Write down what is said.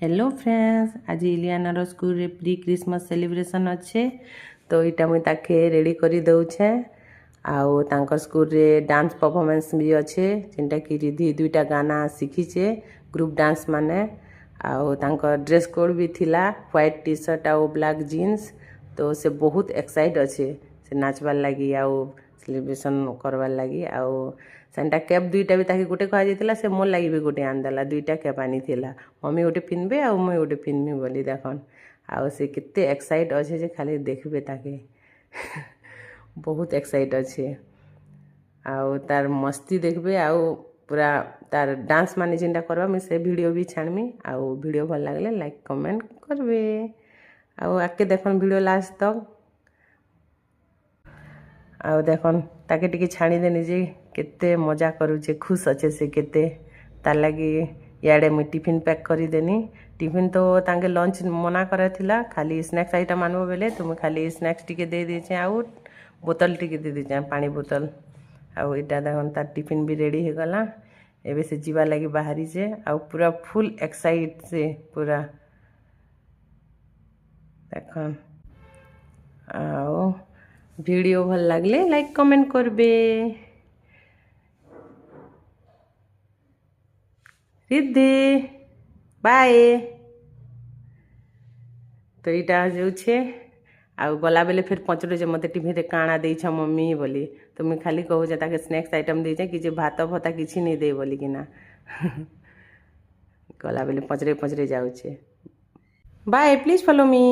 Hello friends, आज इलियानार school रे pre Christmas celebration अच्छे तो इटा मुई ताके रेडी करी दउछे। आउ तांकर स्कूल रे डांस परफॉर्मेंस भी अच्छे जिनटा कि रिधि दुईटा गाना शिखीचे ग्रुप डांस माने। आउ तांकर ड्रेस कोड भी थिला व्हाइट टी शर्ट आउ ब्लैक जीन्स। तो से बहुत एक्साइट अच्छे से नाचबार लगी आउ सेलिब्रेशन करवार लगी। आउ सेंटा कैप दुईटा भी ताकि गोटे कह जाइला से मोर लगी भी गोटे आनदेला दुईटा कैप आनी थिला। मम्मी गोटे पिनबे आउ मुई गोटे पिनबी बोली देखन। आउ से केते एक्साइट अच्छे जे खाली देखबे ताके बहुत एक्साइट अच्छे। आउ तार मस्ती देखबे आउ पूरा तार डांस माने जिनटा करबा मुई से वीडियो भी छाड़मी। आउ वीडियो भल लागले लाइक कमेंट करबे। आउ आके देखन वीडियो लास्ट तक। आउ देखन ताके टिके छाणी देनी जे केते मजा करूचे खुश अच्छे से केते तार लगी याडे मुई टिफिन पैक करी देनी। टिफिन तो तांके लंच मना करे थिला खाली स्नैक्स आइटम आनबो बेले तो मुई खाली स्नैक्स टिके दे देछे आउ बोतल टिके दे देछे पानी बोतल। आउ इटा देखन तार टिफिन भी रेडी हो गला। एबे से जीवा लगी बाहरी से आउ पूरा फुल एक्साइट से पूरा देखन। आउ वीडियो भल लागले लाइक कमेंट करबे। रिद्धि बाय। तो यहाँ जाऊे आउ गला बेले फिर पचरे जे मते टिफिन रे काଣା देछ मम्मी बोली तो मुई खाली कहू जे ताके स्नैक्स आइटम देछे कि जे भात भता किछि नहीं दे बोली कि ना गला बेले पचरे पचरे जाऊे। Bye, please follow me.